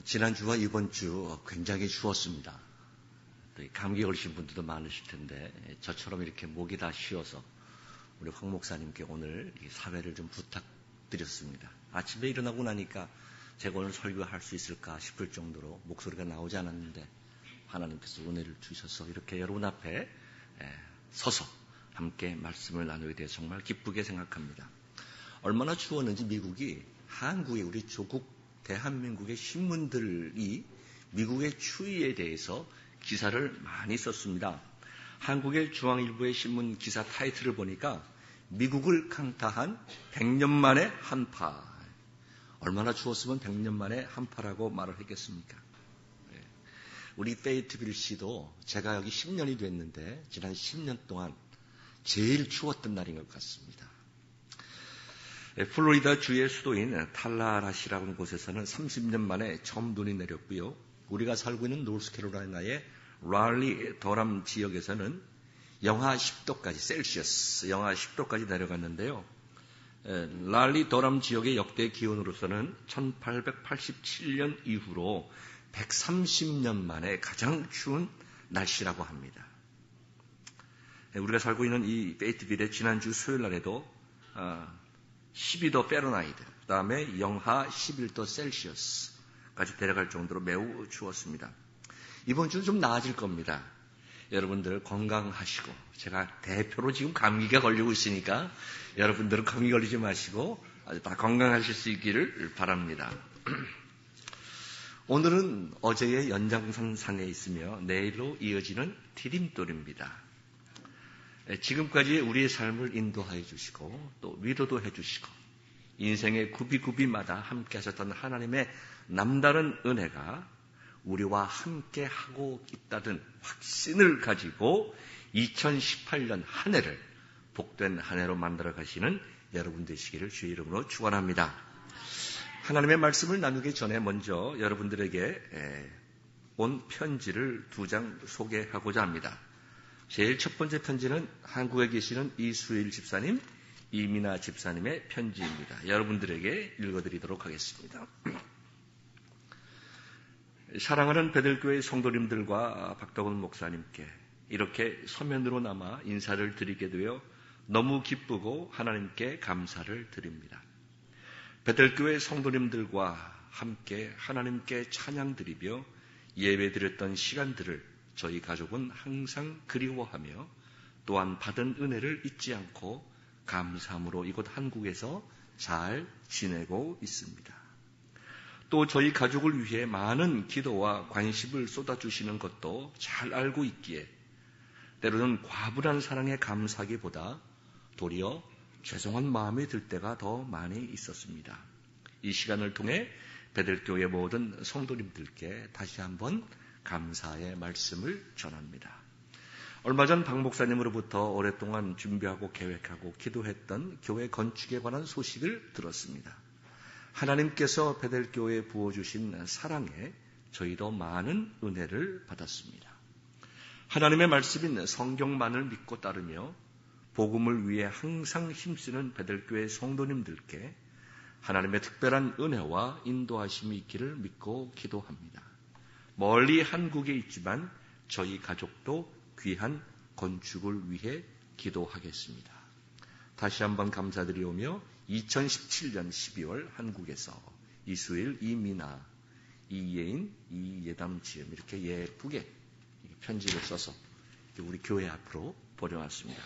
지난주와 이번 주 굉장히 추웠습니다. 감기 걸리신 분들도 많으실 텐데 저처럼 이렇게 목이 다 쉬어서 우리 황 목사님께 오늘 사회를 좀 부탁드렸습니다. 아침에 일어나고 나니까 제가 오늘 설교할 수 있을까 싶을 정도로 목소리가 나오지 않았는데 하나님께서 은혜를 주셔서 이렇게 여러분 앞에 서서 함께 말씀을 나누게 돼서 정말 기쁘게 생각합니다. 얼마나 추웠는지 미국이 한국의 우리 조국 대한민국의 신문들이 미국의 추위에 대해서 기사를 많이 썼습니다. 한국의 중앙일보의 신문 기사 타이틀을 보니까 미국을 강타한 100년 만에 한파. 얼마나 추웠으면 100년 만에 한파라고 말을 했겠습니까? 우리 페이트빌 씨도 제가 여기 10년이 됐는데 지난 10년 동안 제일 추웠던 날인 것 같습니다. 플로리다 주의 수도인 탈라라시라는 곳에서는 30년 만에 처음 눈이 내렸고요. 우리가 살고 있는 노스캐롤라이나의 랄리 더람 지역에서는 영하 10도까지 셀시어스 영하 10도까지 내려갔는데요. 랄리 더람 지역의 역대 기온으로서는 1887년 이후로 130년 만에 가장 추운 날씨라고 합니다. 우리가 살고 있는 이 페이트빌의 지난주 수요일 날에도 12도 페르나이트, 그 다음에 영하 11도 셀시어스까지 데려갈 정도로 매우 추웠습니다. 이번 주는 좀 나아질 겁니다. 여러분들 건강하시고, 제가 대표로 지금 감기가 걸리고 있으니까 여러분들은 감기 걸리지 마시고 아주 다 건강하실 수 있기를 바랍니다. 오늘은 어제의 연장선상에 있으며 내일로 이어지는 디딤돌입니다. 지금까지 우리의 삶을 인도해 주시고 또 위로도 해 주시고 인생의 구비구비마다 함께 하셨던 하나님의 남다른 은혜가 우리와 함께 하고 있다는 확신을 가지고 2018년 한 해를 복된 한 해로 만들어 가시는 여러분 되시기를 주의 이름으로 축원합니다. 하나님의 말씀을 나누기 전에 먼저 여러분들에게 온 편지를 2장 소개하고자 합니다. 제일 첫 번째 편지는 한국에 계시는 이수일 집사님, 이민아 집사님의 편지입니다. 여러분들에게 읽어드리도록 하겠습니다. 사랑하는 베들교회 성도님들과 박덕원 목사님께 이렇게 서면으로 남아 인사를 드리게 되어 너무 기쁘고 하나님께 감사를 드립니다. 베들교회 성도님들과 함께 하나님께 찬양 드리며 예배 드렸던 시간들을 저희 가족은 항상 그리워하며 또한 받은 은혜를 잊지 않고 감사함으로 이곳 한국에서 잘 지내고 있습니다. 또 저희 가족을 위해 많은 기도와 관심을 쏟아주시는 것도 잘 알고 있기에 때로는 과분한 사랑에 감사하기보다 도리어 죄송한 마음이 들 때가 더 많이 있었습니다. 이 시간을 통해 베들교회 모든 성도님들께 다시 한번 감사의 말씀을 전합니다. 얼마 전 박 목사님으로부터 오랫동안 준비하고 계획하고 기도했던 교회 건축에 관한 소식을 들었습니다. 하나님께서 베들교회에 부어주신 사랑에 저희도 많은 은혜를 받았습니다. 하나님의 말씀인 성경만을 믿고 따르며 복음을 위해 항상 힘쓰는 베들교회 성도님들께 하나님의 특별한 은혜와 인도하심이 있기를 믿고 기도합니다. 멀리 한국에 있지만 저희 가족도 귀한 건축을 위해 기도하겠습니다. 다시 한번 감사드리오며 2017년 12월 한국에서 이수일, 이민아, 이예인, 이예담 지음 이렇게 예쁘게 편지를 써서 우리 교회 앞으로 보내왔습니다.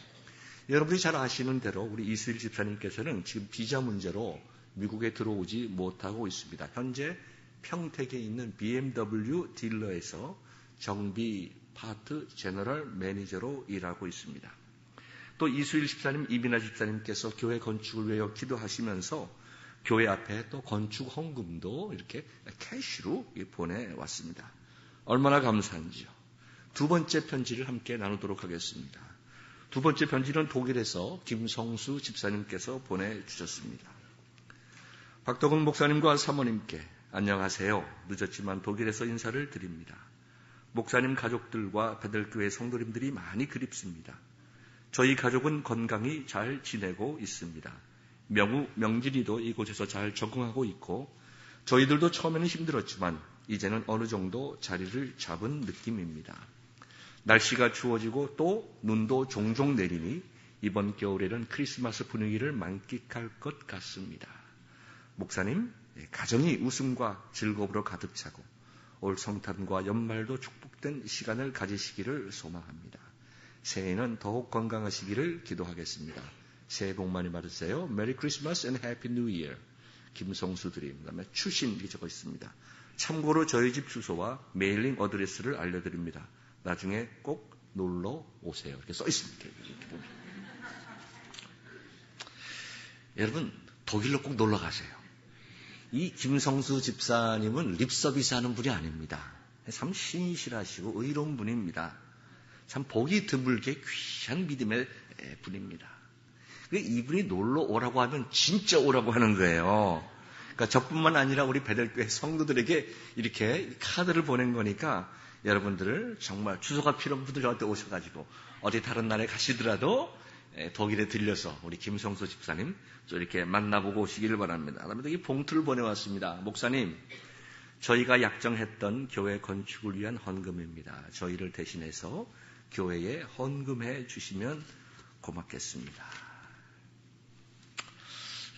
여러분이 잘 아시는 대로 우리 이수일 집사님께서는 지금 비자 문제로 미국에 들어오지 못하고 있습니다. 현재 평택에 있는 BMW 딜러에서 정비 파트 제너럴 매니저로 일하고 있습니다. 또 이수일 집사님, 이민아 집사님께서 교회 건축을 위해 기도하시면서 교회 앞에 또 건축 헌금도 이렇게 캐시로 보내왔습니다. 얼마나 감사한지요. 두 번째 편지를 함께 나누도록 하겠습니다. 두 번째 편지는 독일에서 김성수 집사님께서 보내주셨습니다. 박덕은 목사님과 사모님께 안녕하세요. 늦었지만 독일에서 인사를 드립니다. 목사님 가족들과 베들교회 성도님들이 많이 그립습니다. 저희 가족은 건강히 잘 지내고 있습니다. 명진이도 이곳에서 잘 적응하고 있고 저희들도 처음에는 힘들었지만 이제는 어느 정도 자리를 잡은 느낌입니다. 날씨가 추워지고 또 눈도 종종 내리니 이번 겨울에는 크리스마스 분위기를 만끽할 것 같습니다. 목사님, 가정이 웃음과 즐거움으로 가득 차고 올 성탄과 연말도 축복된 시간을 가지시기를 소망합니다. 새해에는 더욱 건강하시기를 기도하겠습니다. 새해 복 많이 받으세요. 메리 크리스마스 앤 해피 뉴 이어. 김성수 드림. 그다음에 추신 이렇게 적어 있습니다. 참고로 저희 집 주소와 메일링 어드레스를 알려드립니다. 나중에 꼭 놀러 오세요. 이렇게 써 있습니다. 여러분, 독일로 꼭 놀러 가세요. 이 김성수 집사님은 립서비스 하는 분이 아닙니다. 참 신실하시고 의로운 분입니다. 참 보기 드물게 귀한 믿음의 분입니다. 이분이 놀러 오라고 하면 진짜 오라고 하는 거예요. 그러니까 저뿐만 아니라 우리 베델교회 성도들에게 이렇게 카드를 보낸 거니까 여러분들을 정말 주소가 필요한 분들 저한테 오셔가지고 어디 다른 나라에 가시더라도 독일에 들려서 우리 김성수 집사님 좀 이렇게 만나보고 오시기를 바랍니다. 그다음에 이 봉투를 보내왔습니다. 목사님, 저희가 약정했던 교회 건축을 위한 헌금입니다. 저희를 대신해서 교회에 헌금해 주시면 고맙겠습니다.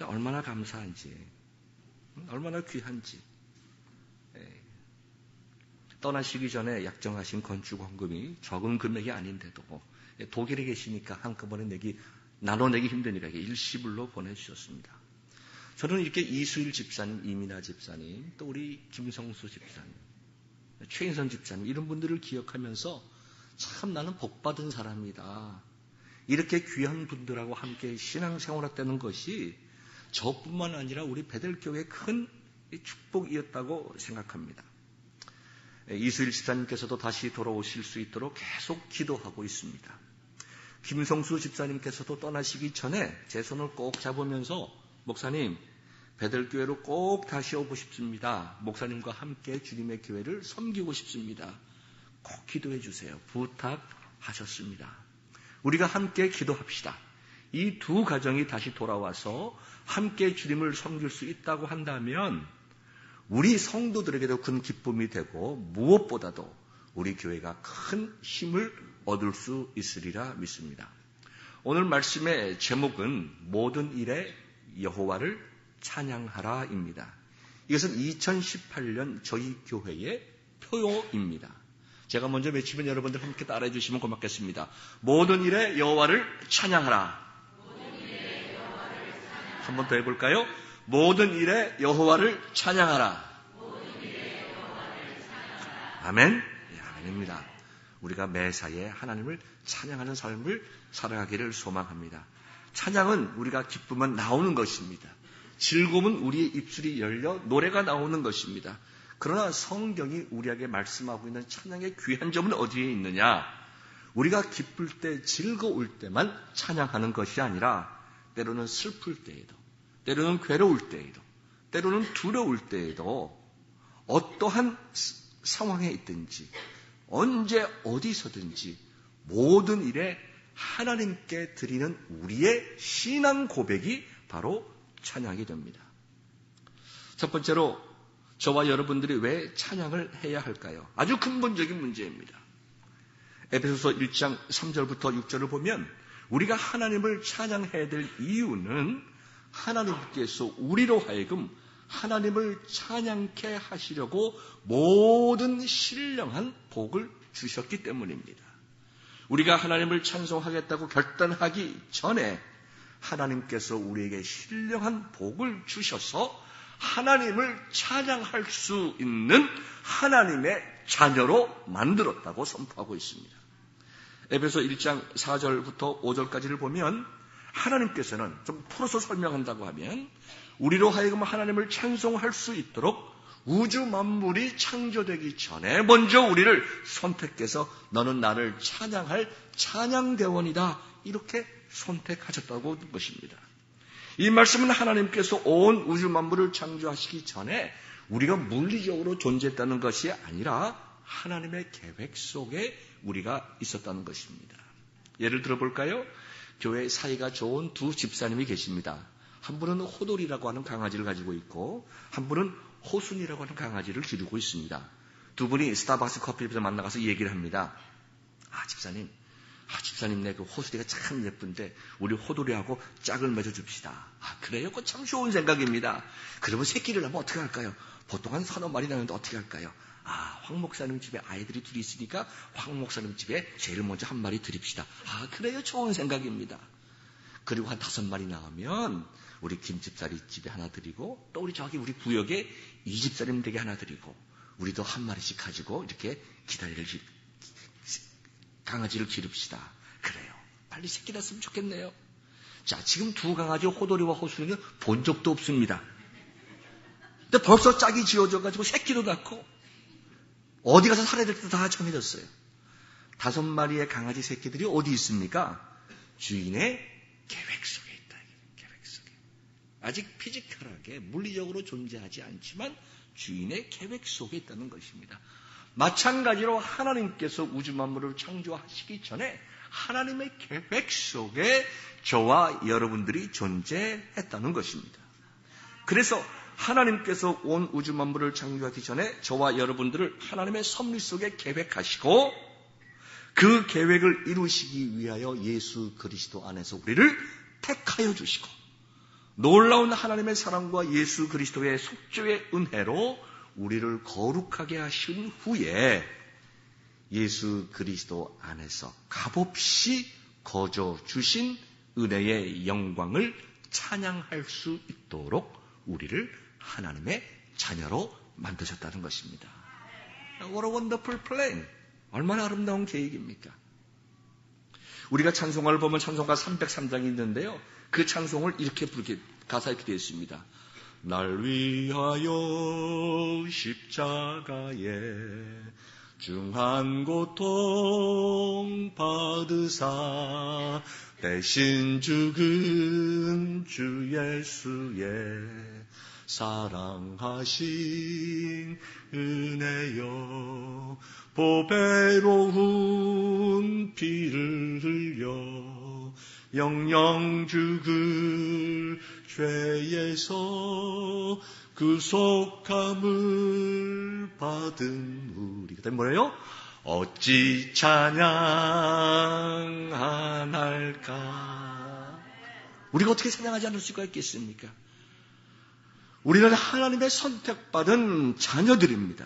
얼마나 감사한지, 얼마나 귀한지. 떠나시기 전에 약정하신 건축 헌금이 적은 금액이 아닌데도 독일에 계시니까 한꺼번에 나눠내기 힘드니까 일시불로 보내주셨습니다. 저는 이렇게 이수일 집사님, 이민아 집사님, 또 우리 김성수 집사님, 최인선 집사님 이런 분들을 기억하면서 참 나는 복받은 사람이다. 이렇게 귀한 분들하고 함께 신앙생활했다는 것이 저뿐만 아니라 우리 베델교회의 큰 축복이었다고 생각합니다. 이수일 집사님께서도 다시 돌아오실 수 있도록 계속 기도하고 있습니다. 김성수 집사님께서도 떠나시기 전에 제 손을 꼭 잡으면서 목사님, 베델교회로 꼭 다시 오고 싶습니다. 목사님과 함께 주님의 교회를 섬기고 싶습니다. 꼭 기도해 주세요. 부탁하셨습니다. 우리가 함께 기도합시다. 이 두 가정이 다시 돌아와서 함께 주님을 섬길 수 있다고 한다면 우리 성도들에게도 큰 기쁨이 되고 무엇보다도 우리 교회가 큰 힘을 얻을 수 있으리라 믿습니다. 오늘 말씀의 제목은 모든 일에 여호와를 찬양하라입니다. 이것은 2018년 저희 교회의 표어입니다. 제가 먼저 외치면 여러분들 함께 따라해 주시면 고맙겠습니다. 모든 일에 여호와를 찬양하라. 한 번 더 해볼까요? 모든 일에 여호와를 찬양하라. 아멘? 네, 아멘입니다. 우리가 매사에 하나님을 찬양하는 삶을 살아가기를 소망합니다. 찬양은 우리가 기쁘면 나오는 것입니다. 즐거움은 우리의 입술이 열려 노래가 나오는 것입니다. 그러나 성경이 우리에게 말씀하고 있는 찬양의 귀한 점은 어디에 있느냐? 우리가 기쁠 때 즐거울 때만 찬양하는 것이 아니라 때로는 슬플 때에도, 때로는 괴로울 때에도, 때로는 두려울 때에도 어떠한 상황에 있든지 언제 어디서든지 모든 일에 하나님께 드리는 우리의 신앙 고백이 바로 찬양이 됩니다. 첫 번째로 저와 여러분들이 왜 찬양을 해야 할까요? 아주 근본적인 문제입니다. 에베소서 1장 3절부터 6절을 보면 우리가 하나님을 찬양해야 될 이유는 하나님께서 우리로 하여금 하나님을 찬양케 하시려고 모든 신령한 복을 주셨기 때문입니다. 우리가 하나님을 찬송하겠다고 결단하기 전에 하나님께서 우리에게 신령한 복을 주셔서 하나님을 찬양할 수 있는 하나님의 자녀로 만들었다고 선포하고 있습니다. 에베소 1장 4절부터 5절까지를 보면 하나님께서는 좀 풀어서 설명한다고 하면 우리로 하여금 하나님을 찬송할 수 있도록 우주 만물이 창조되기 전에 먼저 우리를 선택해서 너는 나를 찬양할 찬양대원이다 이렇게 선택하셨다고 하는 것입니다. 이 말씀은 하나님께서 온 우주 만물을 창조하시기 전에 우리가 물리적으로 존재했다는 것이 아니라 하나님의 계획 속에 우리가 있었다는 것입니다. 예를 들어볼까요? 교회 사이가 좋은 두 집사님이 계십니다. 한 분은 호돌이라고 하는 강아지를 가지고 있고 한 분은 호순이라고 하는 강아지를 기르고 있습니다. 두 분이 스타벅스 커피숍에서 만나가서 얘기를 합니다. 집사님, 내 그 호수리가 참 예쁜데 우리 호돌이하고 짝을 맺어줍시다. 그래요? 그거 참 좋은 생각입니다. 그러면 새끼를 낳으면 어떻게 할까요? 보통 한 3-4마리 나는데 어떻게 할까요? 황 목사님 집에 아이들이 둘이 있으니까 황 목사님 집에 제일 먼저 한 마리 드립시다. 그래요? 좋은 생각입니다. 그리고 한 5마리 나오면 우리 김집사리 집에 하나 드리고 또 우리 구역에 이집사님 댁에 하나 드리고 우리도 한 마리씩 가지고 이렇게 강아지를 기릅시다. 그래요. 빨리 새끼 낳았으면 좋겠네요. 자, 지금 두 강아지 호돌이와 호순이는 본 적도 없습니다. 근데 벌써 짝이 지어져가지고 새끼도 낳고 어디 가서 살아야 될 때도 다 정해졌어요. 5마리의 강아지 새끼들이 어디 있습니까? 주인의 계획 속에 있다. 계획 속에. 아직 피지컬하게 물리적으로 존재하지 않지만 주인의 계획 속에 있다는 것입니다. 마찬가지로 하나님께서 우주 만물을 창조하시기 전에 하나님의 계획 속에 저와 여러분들이 존재했다는 것입니다. 그래서 하나님께서 온 우주 만물을 창조하기 전에 저와 여러분들을 하나님의 섭리 속에 계획하시고 그 계획을 이루시기 위하여 예수 그리스도 안에서 우리를 택하여 주시고 놀라운 하나님의 사랑과 예수 그리스도의 속죄의 은혜로 우리를 거룩하게 하신 후에 예수 그리스도 안에서 값없이 거저 주신 은혜의 영광을 찬양할 수 있도록 우리를 하나님의 자녀로 만드셨다는 것입니다. What a wonderful plan! 얼마나 아름다운 계획입니까? 우리가 찬송가를 보면 찬송가 303장이 있는데요. 그 찬송을 이렇게 부르게 가사 이렇게 되어 있습니다. 날 위하여 십자가에 중한 고통 받으사 대신 죽은 주 예수의 사랑하신 은혜여 보배로운 피를 흘려 영영 죽을 죄에서 구속함을 받은 우리. 그 다음에 뭐래요? 어찌 찬양 안 할까? 우리가 어떻게 찬양하지 않을 수가 있겠습니까? 우리는 하나님의 선택받은 자녀들입니다.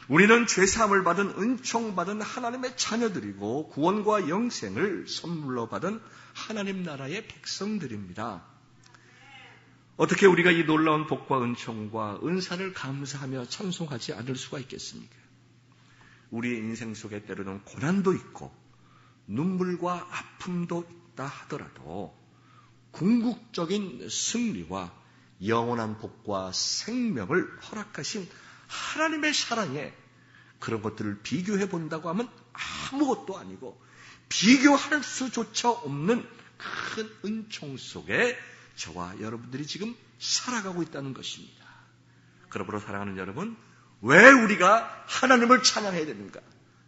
우리는 죄사함을 받은 은총받은 하나님의 자녀들이고 구원과 영생을 선물로 받은 하나님 나라의 백성들입니다. 어떻게 우리가 이 놀라운 복과 은총과 은사를 감사하며 찬송하지 않을 수가 있겠습니까? 우리의 인생 속에 때로는 고난도 있고 눈물과 아픔도 있다 하더라도 궁극적인 승리와 영원한 복과 생명을 허락하신 하나님의 사랑에 그런 것들을 비교해 본다고 하면 아무것도 아니고 비교할 수조차 없는 큰 은총 속에 저와 여러분들이 지금 살아가고 있다는 것입니다. 그러므로 사랑하는 여러분, 왜 우리가 하나님을 찬양해야 되는가?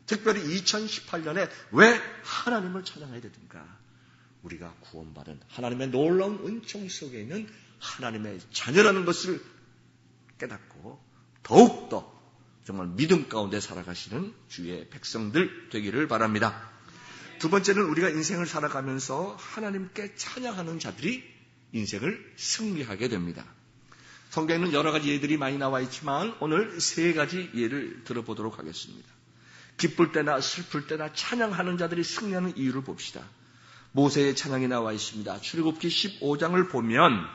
특별히 2018년에 왜 하나님을 찬양해야 되는가? 우리가 구원받은 하나님의 놀라운 은총 속에 있는 하나님의 자녀라는 것을 깨닫고 더욱더 정말 믿음 가운데 살아가시는 주의 백성들 되기를 바랍니다. 두 번째는 우리가 인생을 살아가면서 하나님께 찬양하는 자들이 인생을 승리하게 됩니다. 성경에는 여러 가지 예들이 많이 나와 있지만 오늘 3가지 예를 들어보도록 하겠습니다. 기쁠 때나 슬플 때나 찬양하는 자들이 승리하는 이유를 봅시다. 모세의 찬양이 나와 있습니다. 출애굽기 15장을 보면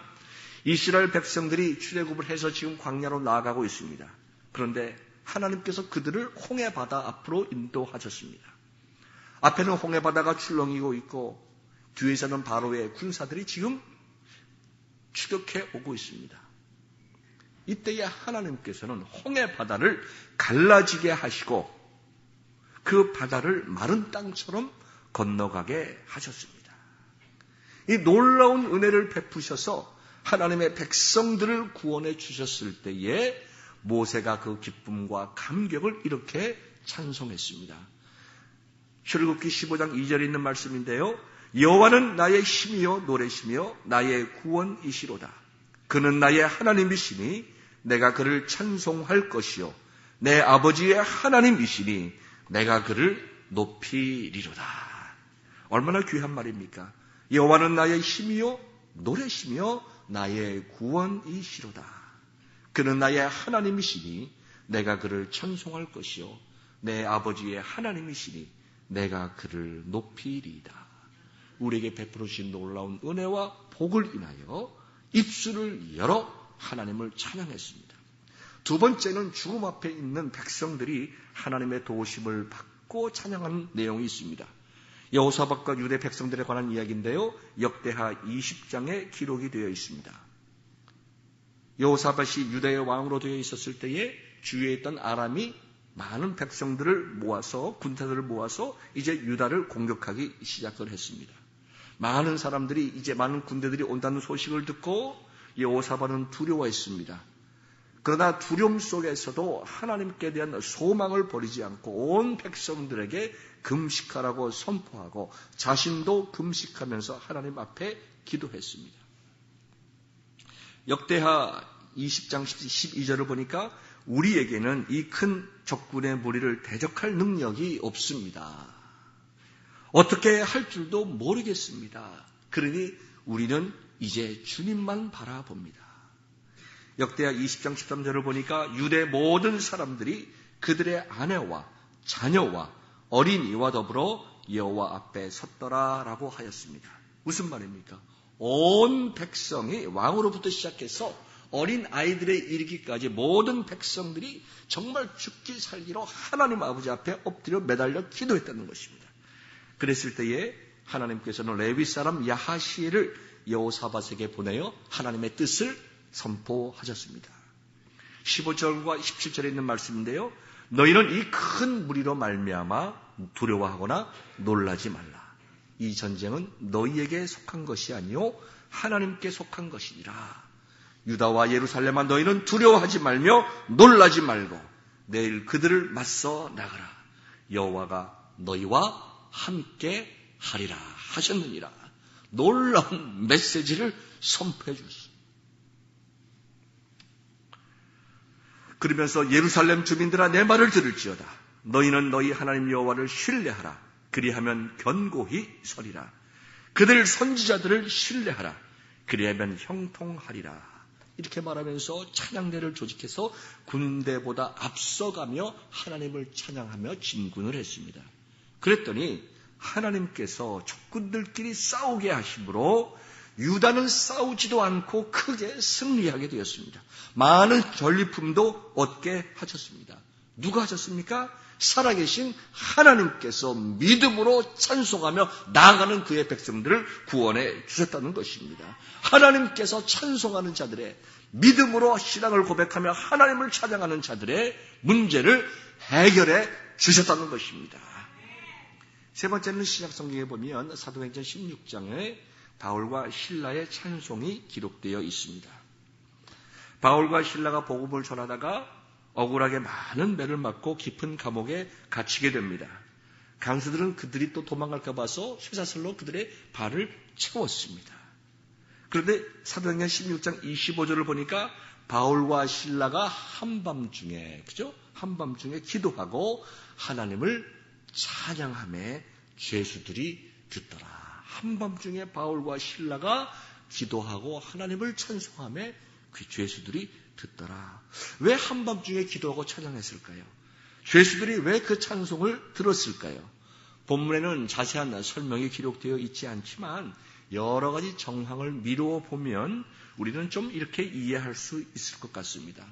이스라엘 백성들이 출애굽을 해서 지금 광야로 나아가고 있습니다. 그런데 하나님께서 그들을 홍해바다 앞으로 인도하셨습니다. 앞에는 홍해바다가 출렁이고 있고 뒤에서는 바로의 군사들이 지금 추격해 오고 있습니다. 이때에 하나님께서는 홍해바다를 갈라지게 하시고 그 바다를 마른 땅처럼 건너가게 하셨습니다. 이 놀라운 은혜를 베푸셔서 하나님의 백성들을 구원해 주셨을 때에 모세가 그 기쁨과 감격을 이렇게 찬송했습니다. 출애굽기 15장 2절에 있는 말씀인데요. 여호와는 나의 힘이요 노래시며 나의 구원이시로다. 그는 나의 하나님이시니 내가 그를 찬송할 것이요 내 아버지의 하나님이시니 내가 그를 높이리로다. 얼마나 귀한 말입니까? 여호와는 나의 힘이요 노래시며 나의 구원이시로다. 그는 나의 하나님이시니 내가 그를 찬송할 것이요 내 아버지의 하나님이시니 내가 그를 높이리이다. 우리에게 베풀어 주신 놀라운 은혜와 복을 인하여 입술을 열어 하나님을 찬양했습니다. 두 번째는 죽음 앞에 있는 백성들이 하나님의 도우심을 받고 찬양하는 내용이 있습니다. 여호사밧과 유대 백성들에 관한 이야기인데요. 역대하 20장에 기록이 되어 있습니다. 여호사밧이 유다의 왕으로 되어 있었을 때에 주위에 있던 아람이 많은 백성들을 모아서 군사들을 모아서 이제 유다를 공격하기 시작을 했습니다. 많은 사람들이 이제 많은 군대들이 온다는 소식을 듣고 여호사밧은 두려워했습니다. 그러나 두려움 속에서도 하나님께 대한 소망을 버리지 않고 온 백성들에게 금식하라고 선포하고 자신도 금식하면서 하나님 앞에 기도했습니다. 역대하 20장 12절을 보니까 우리에게는 이 큰 적군의 무리를 대적할 능력이 없습니다. 어떻게 할 줄도 모르겠습니다. 그러니 우리는 이제 주님만 바라봅니다. 역대하 20장 13절을 보니까 유대 모든 사람들이 그들의 아내와 자녀와 어린이와 더불어 여호와 앞에 섰더라라고 하였습니다. 무슨 말입니까? 온 백성이 왕으로부터 시작해서 어린 아이들에 이르기까지 모든 백성들이 정말 죽기 살기로 하나님 아버지 앞에 엎드려 매달려 기도했다는 것입니다. 그랬을 때에 하나님께서는 레위 사람 야하시엘을 여호사밧에게 보내어 하나님의 뜻을 선포하셨습니다. 15절과 17절에 있는 말씀인데요. 너희는 이 큰 무리로 말미암아 두려워하거나 놀라지 말라. 이 전쟁은 너희에게 속한 것이 아니요 하나님께 속한 것이니라. 유다와 예루살렘아 너희는 두려워하지 말며 놀라지 말고 내일 그들을 맞서 나가라. 여호와가 너희와 함께 하리라 하셨느니라. 놀라운 메시지를 선포해 주셨습니다. 그러면서 예루살렘 주민들아 내 말을 들을지어다. 너희는 너희 하나님 여호와를 신뢰하라. 그리하면 견고히 서리라. 그들 선지자들을 신뢰하라. 그리하면 형통하리라. 이렇게 말하면서 찬양대를 조직해서 군대보다 앞서가며 하나님을 찬양하며 진군을 했습니다. 그랬더니 하나님께서 적군들끼리 싸우게 하심으로 유다는 싸우지도 않고 크게 승리하게 되었습니다. 많은 전리품도 얻게 하셨습니다. 누가 하셨습니까? 살아계신 하나님께서 믿음으로 찬송하며 나아가는 그의 백성들을 구원해 주셨다는 것입니다. 하나님께서 찬송하는 자들의 믿음으로 신앙을 고백하며 하나님을 찬양하는 자들의 문제를 해결해 주셨다는 것입니다. 세 번째는 신약성경에 보면 사도행전 16장에 바울과 실라의 찬송이 기록되어 있습니다. 바울과 실라가 복음을 전하다가 억울하게 많은 매를 맞고 깊은 감옥에 갇히게 됩니다. 강수들은 그들이 또 도망갈까 봐서 쇠사슬로 그들의 발을 채웠습니다. 그런데 사도행전 16장 25절을 보니까 바울과 실라가 한밤중에 기도하고 하나님을 찬양하며 죄수들이 듣더라. 한밤중에 바울과 실라가 기도하고 하나님을 찬송하며 그 죄수들이 듣더라. 왜 한밤중에 기도하고 찬양했을까요? 죄수들이 왜 그 찬송을 들었을까요? 본문에는 자세한 설명이 기록되어 있지 않지만 여러 가지 정황을 미루어 보면 우리는 좀 이렇게 이해할 수 있을 것 같습니다.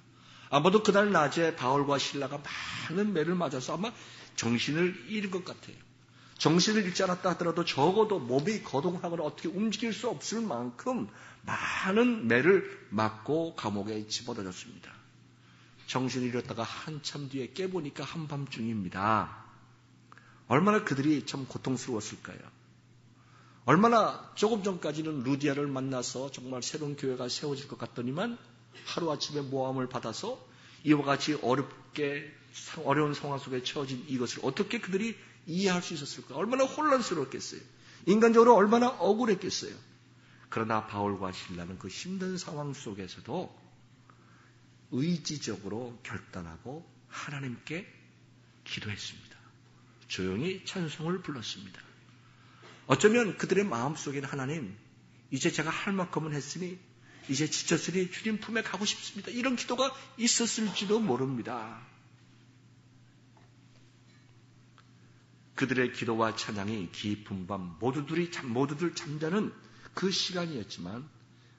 아마도 그날 낮에 바울과 실라가 많은 매를 맞아서 아마 정신을 잃은 것 같아요. 정신을 잃지 않았다 하더라도 적어도 몸이 거동하거나 어떻게 움직일 수 없을 만큼 많은 매를 맞고 감옥에 집어넣었습니다. 정신을 잃었다가 한참 뒤에 깨보니까 한밤중입니다. 얼마나 그들이 참 고통스러웠을까요? 얼마나 조금 전까지는 루디아를 만나서 정말 새로운 교회가 세워질 것 같더니만 하루아침에 모함을 받아서 이와 같이 어려운 상황 속에 처해진 이것을 어떻게 그들이 이해할 수 있었을까? 얼마나 혼란스러웠겠어요. 인간적으로 얼마나 억울했겠어요. 그러나 바울과 실라는 그 힘든 상황 속에서도 의지적으로 결단하고 하나님께 기도했습니다. 조용히 찬송을 불렀습니다. 어쩌면 그들의 마음속에는 하나님, 이제 제가 할 만큼은 했으니 이제 지쳤으니 주님 품에 가고 싶습니다. 이런 기도가 있었을지도 모릅니다. 그들의 기도와 찬양이 깊은 밤 모두들 잠자는 그 시간이었지만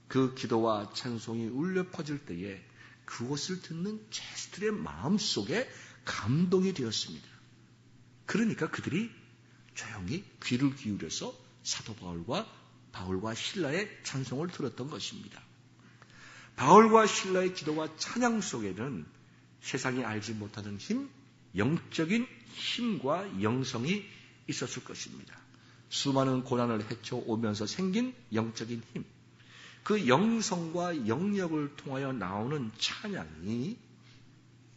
그 기도와 찬송이 울려 퍼질 때에 그것을 듣는 제수들의 마음속에 감동이 되었습니다. 그러니까 그들이 조용히 귀를 기울여서 사도 바울과 실라의 찬송을 들었던 것입니다. 바울과 실라의 기도와 찬양 속에는 세상이 알지 못하는 힘, 영적인 힘과 영성이 있었을 것입니다. 수많은 고난을 헤쳐오면서 생긴 영적인 힘, 그 영성과 영역을 통하여 나오는 찬양이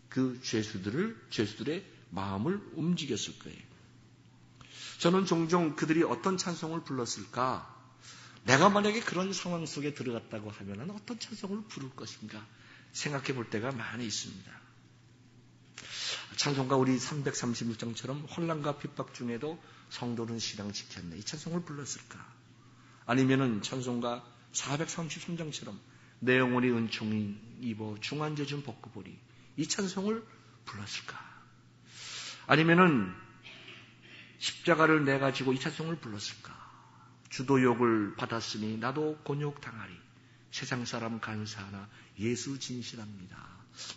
그 죄수들의 마음을 움직였을 거예요. 저는 종종 그들이 어떤 찬송을 불렀을까? 내가 만약에 그런 상황 속에 들어갔다고 하면 어떤 찬송을 부를 것인가 생각해 볼 때가 많이 있습니다. 찬송가 우리 336장처럼 혼란과 핍박 중에도 성도는 신앙 지켰네. 이 찬송을 불렀을까? 아니면은 찬송가 433장처럼 내 영혼이 은총이 입어 중한죄 좀 벗고 보리. 이 찬송을 불렀을까? 아니면은 십자가를 내가지고 이 찬송을 불렀을까? 주도욕을 받았으니 나도 곤욕 당하리. 세상 사람 간사하나 예수 진실합니다.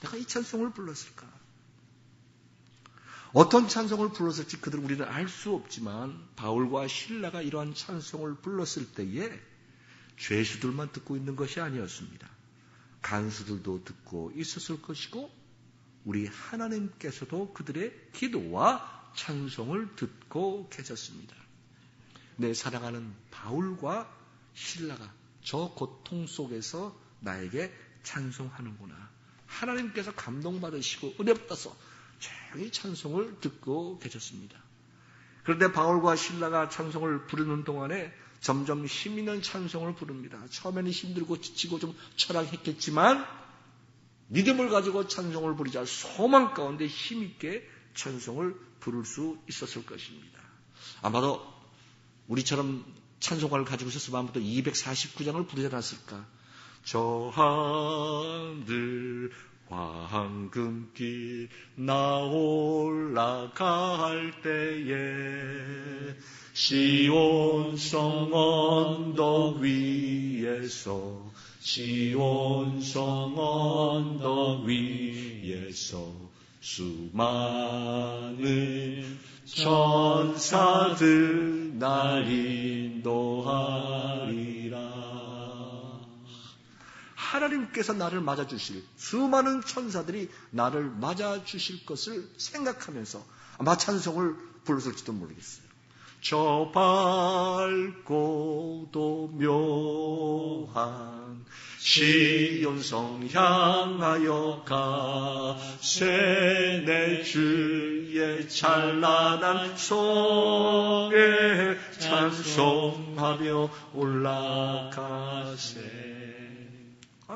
내가 이 찬송을 불렀을까? 어떤 찬송을 불렀을지 우리는 알 수 없지만 바울과 실라가 이러한 찬송을 불렀을 때에 죄수들만 듣고 있는 것이 아니었습니다. 간수들도 듣고 있었을 것이고 우리 하나님께서도 그들의 기도와 찬송을 듣고 계셨습니다. 내 사랑하는 바울과 실라가 저 고통 속에서 나에게 찬송하는구나. 하나님께서 감동받으시고 은혜 받아서 조용히 찬송을 듣고 계셨습니다. 그런데 바울과 실라가 찬송을 부르는 동안에 점점 힘 있는 찬송을 부릅니다. 처음에는 힘들고 지치고 좀 철학했겠지만 믿음을 가지고 찬송을 부르자 소망 가운데 힘있게 찬송을 부를 수 있었을 것입니다. 아마도 우리처럼 찬송가를 가지고 있었으면 아마도 249장을 부르지 않았을까. 저 하늘 황금길 나 올라갈 때에 시온성 언덕 위에서 수많은 천사들 날 인도하리라. 하나님께서 나를 맞아주실, 수많은 천사들이 나를 맞아주실 것을 생각하면서 아마 찬송을 불렀을지도 모르겠어요. 저 밝고도 묘한 시온성 향하여 가세 내 주의 찬란한 성에 찬송하며 올라가세.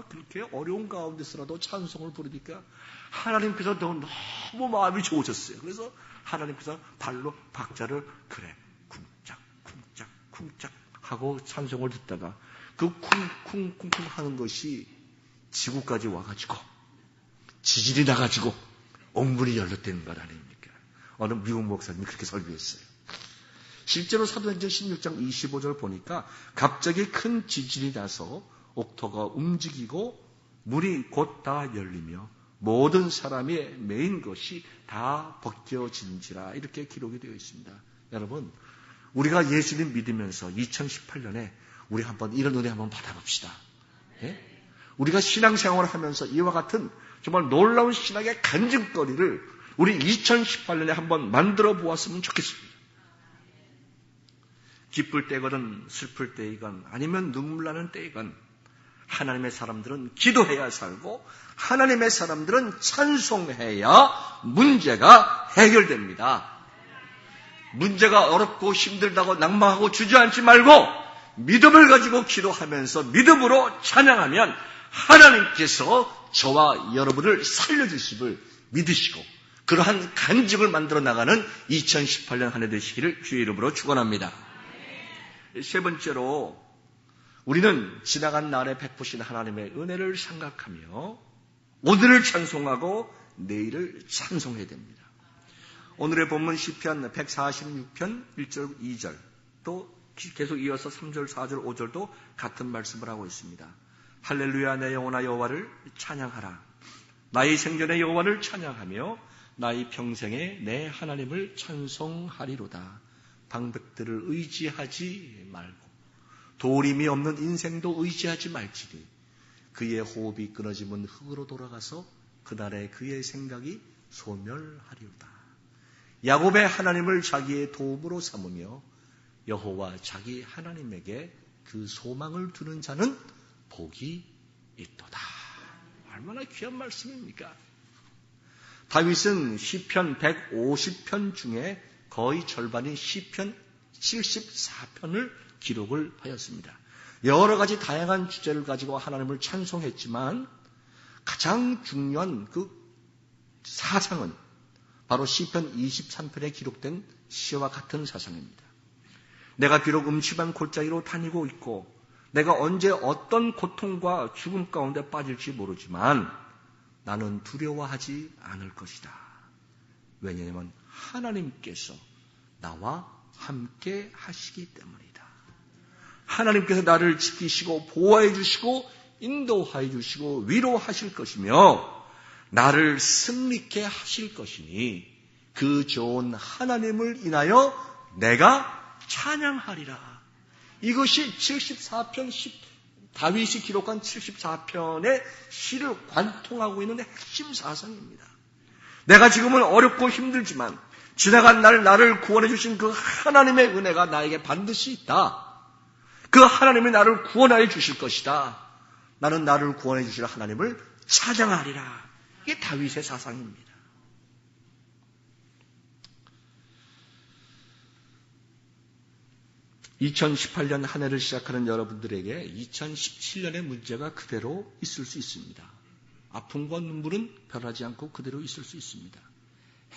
그렇게 어려운 가운데서라도 찬송을 부르니까 하나님께서 너무 마음이 좋으셨어요. 그래서 하나님께서 발로 박자를 그래 쿵짝쿵짝쿵짝 하고 찬송을 듣다가 그 쿵쿵쿵쿵 하는 것이 지구까지 와가지고 지진이 나가지고 옥문이 열렸다는 것 아닙니까? 어느 미국 목사님이 그렇게 설교했어요. 실제로 사도행전 16장 25절 보니까 갑자기 큰 지진이 나서 옥토가 움직이고 문이 곧 다 열리며 모든 사람이 메인 것이 다 벗겨진지라 이렇게 기록이 되어 있습니다. 여러분, 우리가 예수님 믿으면서 2018년에 우리 한번 이런 은혜 한번 받아봅시다. 예? 우리가 신앙생활을 하면서 이와 같은 정말 놀라운 신앙의 간증거리를 우리 2018년에 한번 만들어 보았으면 좋겠습니다. 기쁠 때거든 슬플 때이건 아니면 눈물 나는 때이건 하나님의 사람들은 기도해야 살고 하나님의 사람들은 찬송해야 문제가 해결됩니다. 문제가 어렵고 힘들다고 낙망하고 주저앉지 말고 믿음을 가지고 기도하면서 믿음으로 찬양하면 하나님께서 저와 여러분을 살려주심을 믿으시고 그러한 간증을 만들어 나가는 2018년 한 해 되시기를 주의 이름으로 축원합니다. 세 번째로 우리는 지나간 날에 베푸신 하나님의 은혜를 생각하며 오늘을 찬송하고 내일을 찬송해야 됩니다. 오늘의 본문 시편 146편 1절 2절 또 계속 이어서 3절 4절 5절도 같은 말씀을 하고 있습니다. 할렐루야 내 영혼아 여호와를 찬양하라. 나의 생전에 여호와를 찬양하며 나의 평생에 내 하나님을 찬송하리로다. 방백들을 의지하지 말고 도림이 없는 인생도 의지하지 말지니 그의 호흡이 끊어지면 흙으로 돌아가서 그날에 그의 생각이 소멸하리로다. 야곱의 하나님을 자기의 도움으로 삼으며 여호와 자기 하나님에게 그 소망을 두는 자는 복이 있도다. 얼마나 귀한 말씀입니까? 다윗은 시편 150편 중에 거의 절반인 시편 74편을 기록을 하였습니다. 여러 가지 다양한 주제를 가지고 하나님을 찬송했지만 가장 중요한 그 사상은 바로 시편 23편에 기록된 시와 같은 사상입니다. 내가 비록 음침한 골짜기로 다니고 있고 내가 언제 어떤 고통과 죽음 가운데 빠질지 모르지만 나는 두려워하지 않을 것이다. 왜냐하면 하나님께서 나와 함께 하시기 때문이다. 하나님께서 나를 지키시고 보호해 주시고 인도하여 주시고 위로하실 것이며 나를 승리케 하실 것이니 그 좋은 하나님을 인하여 내가 찬양하리라. 이것이 74편 다윗이 기록한 74편의 시를 관통하고 있는 핵심 사상입니다. 내가 지금은 어렵고 힘들지만 지나간 날 나를 구원해 주신 그 하나님의 은혜가 나에게 반드시 있다. 그 하나님이 나를 구원하여 주실 것이다. 나는 나를 구원해 주실 하나님을 찬양하리라. 이게 다윗의 사상입니다. (2018년) 한 해를 시작하는 여러분들에게 2017년의 문제가 그대로 있을 수 있습니다. 아픔과 눈물은 변하지 않고 그대로 있을 수 있습니다.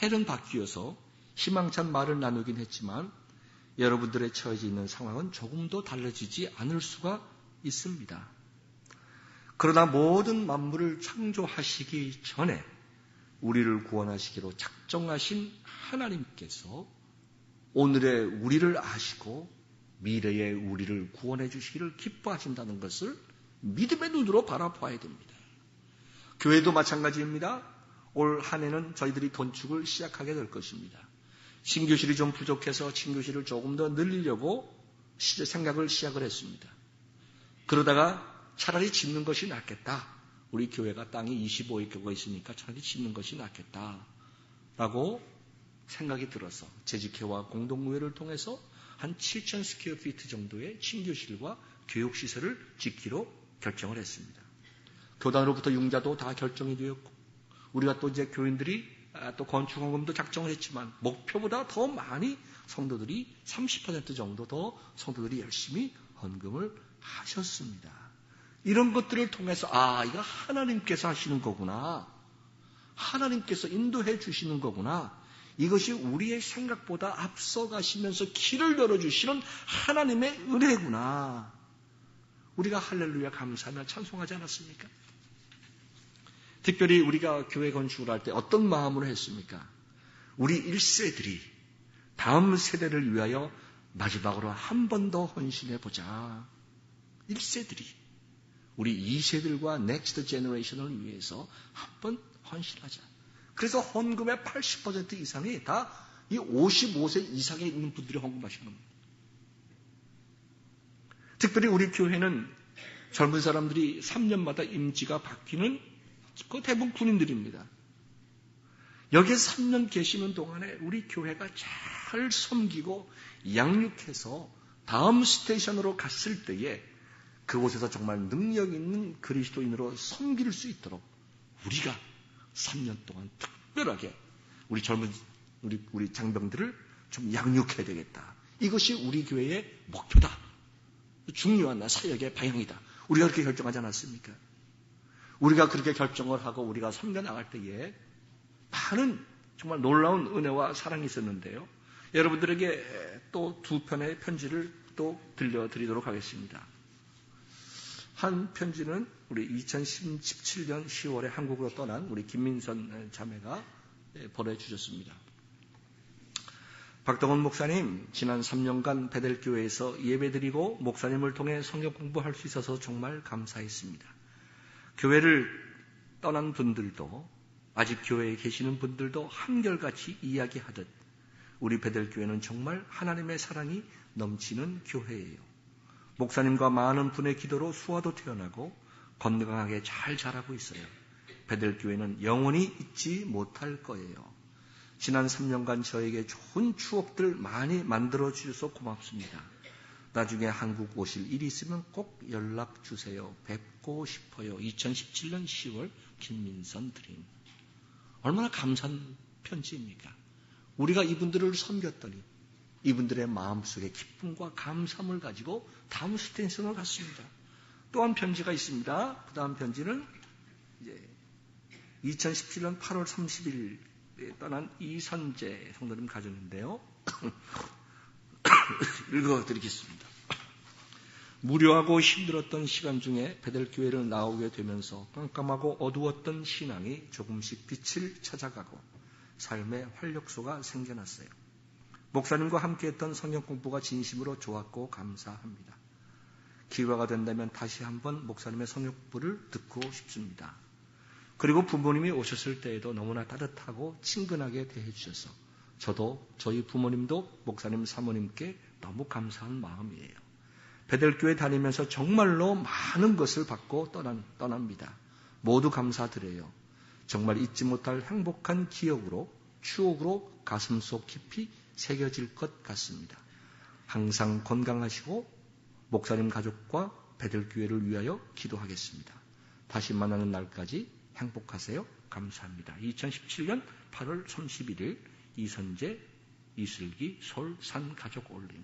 해는 바뀌어서 희망찬 말을 나누긴 했지만 여러분들의 처해져 있는 상황은 조금도 달라지지 않을 수가 있습니다. 그러나 모든 만물을 창조하시기 전에 우리를 구원하시기로 작정하신 하나님께서 오늘의 우리를 아시고 미래의 우리를 구원해 주시기를 기뻐하신다는 것을 믿음의 눈으로 바라봐야 됩니다. 교회도 마찬가지입니다. 올 한 해는 저희들이 건축을 시작하게 될 것입니다. 신교실이 좀 부족해서 신교실을 조금 더 늘리려고 생각을 시작을 했습니다. 그러다가 차라리 짓는 것이 낫겠다. 우리 교회가 땅이 25에이커가 있으니까 차라리 짓는 것이 낫겠다라고 생각이 들어서 재직회와 공동의회를 통해서 한 7,000 스퀘어피트 정도의 신교실과 교육시설을 짓기로 결정을 했습니다. 교단으로부터 융자도 다 결정이 되었고 우리가 또 이제 교인들이 또 건축헌금도 작정을 했지만 목표보다 더 많이 성도들이 30% 정도 더 성도들이 열심히 헌금을 하셨습니다. 이런 것들을 통해서 이거 하나님께서 하시는 거구나. 하나님께서 인도해 주시는 거구나. 이것이 우리의 생각보다 앞서가시면서 길을 열어주시는 하나님의 은혜구나. 우리가 할렐루야 감사하며 찬송하지 않았습니까? 특별히 우리가 교회 건축을 할 때 어떤 마음으로 했습니까? 우리 1세들이 다음 세대를 위하여 마지막으로 한 번 더 헌신해보자. 1세들이 우리 2세들과 넥스트 제너레이션을 위해서 한 번 헌신하자. 그래서 헌금의 80% 이상이 다 이 55세 이상에 있는 분들이 헌금하시는 겁니다. 특별히 우리 교회는 젊은 사람들이 3년마다 임지가 바뀌는 그 대부분 군인들입니다. 여기에 3년 계시는 동안에 우리 교회가 잘 섬기고 양육해서 다음 스테이션으로 갔을 때에 그곳에서 정말 능력 있는 그리스도인으로 섬길 수 있도록 우리가 3년 동안 특별하게 우리 젊은 우리 장병들을 좀 양육해야 되겠다. 이것이 우리 교회의 목표다. 중요한 사역의 방향이다. 우리가 그렇게 결정하지 않았습니까? 우리가 그렇게 결정을 하고 우리가 섬겨나갈 때에 많은 정말 놀라운 은혜와 사랑이 있었는데요. 여러분들에게 또 두 편의 편지를 또 들려드리도록 하겠습니다. 한 편지는 우리 2017년 10월에 한국으로 떠난 우리 김민선 자매가 보내주셨습니다. 박덕원 목사님, 지난 3년간 베델교회에서 예배드리고 목사님을 통해 성경 공부할 수 있어서 정말 감사했습니다. 교회를 떠난 분들도 아직 교회에 계시는 분들도 한결같이 이야기하듯 우리 베델교회는 정말 하나님의 사랑이 넘치는 교회예요. 목사님과 많은 분의 기도로 수아도 태어나고 건강하게 잘 자라고 있어요. 베델교회는 영원히 잊지 못할 거예요. 지난 3년간 저에게 좋은 추억들 많이 만들어주셔서 고맙습니다. 나중에 한국 오실 일이 있으면 꼭 연락 주세요. 뵙고 싶어요. 2017년 10월 김민선 드림. 얼마나 감사한 편지입니까? 우리가 이분들을 섬겼더니 이분들의 마음속에 기쁨과 감사함을 가지고 다음 스탠션을 갔습니다. 또 한 편지가 있습니다. 그 다음 편지는 이제 2017년 8월 30일에 떠난 이선재 성도님 가졌는데요. 읽어드리겠습니다. 무료하고 힘들었던 시간 중에 베델교회를 나오게 되면서 깜깜하고 어두웠던 신앙이 조금씩 빛을 찾아가고 삶의 활력소가 생겨났어요. 목사님과 함께했던 성경 공부가 진심으로 좋았고 감사합니다. 기회가 된다면 다시 한번 목사님의 성경 공부를 듣고 싶습니다. 그리고 부모님이 오셨을 때에도 너무나 따뜻하고 친근하게 대해주셔서 저도 저희 부모님도 목사님 사모님께 너무 감사한 마음이에요. 베델교회 다니면서 정말로 많은 것을 받고 떠납니다. 모두 감사드려요. 정말 잊지 못할 행복한 기억으로 추억으로 가슴속 깊이 새겨질 것 같습니다. 항상 건강하시고 목사님 가족과 베델교회를 위하여 기도하겠습니다. 다시 만나는 날까지 행복하세요. 감사합니다. 2017년 8월 31일 이선재, 이슬기, 서울 산가족 올림.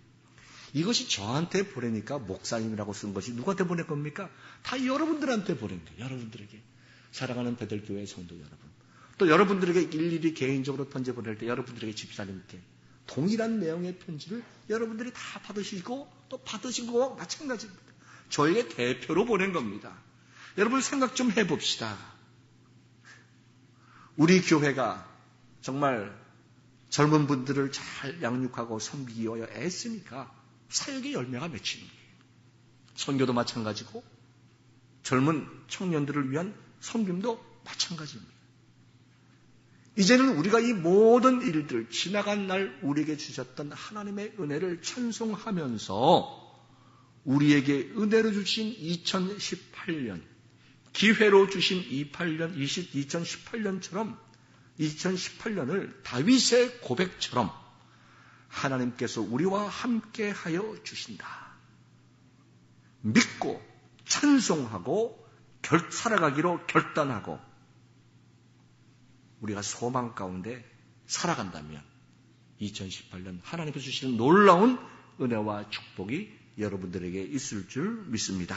이것이 저한테 보내니까 목사님이라고 쓴 것이 누구한테 보낼 겁니까? 다 여러분들한테 보낸 거예요. 여러분들에게. 사랑하는 베델교회 성도 여러분. 또 여러분들에게 일일이 개인적으로 편지 보낼 때 여러분들에게 집사님께 동일한 내용의 편지를 여러분들이 다 받으시고 또 받으신 거와 마찬가지입니다. 저에게 대표로 보낸 겁니다. 여러분 생각 좀 해봅시다. 우리 교회가 정말 젊은 분들을 잘 양육하고 섬기기 위하여 애쓰니까 사역의 열매가 맺히는 거예요. 선교도 마찬가지고 젊은 청년들을 위한 섬김도 마찬가지입니다. 이제는 우리가 이 모든 일들, 지나간 날 우리에게 주셨던 하나님의 은혜를 찬송하면서 우리에게 은혜로 주신 2018년, 기회로 주신 2018년처럼 2018년을 다윗의 고백처럼 하나님께서 우리와 함께하여 주신다. 믿고 찬송하고 살아가기로 결단하고 우리가 소망 가운데 살아간다면 2018년 하나님께서 주시는 놀라운 은혜와 축복이 여러분들에게 있을 줄 믿습니다.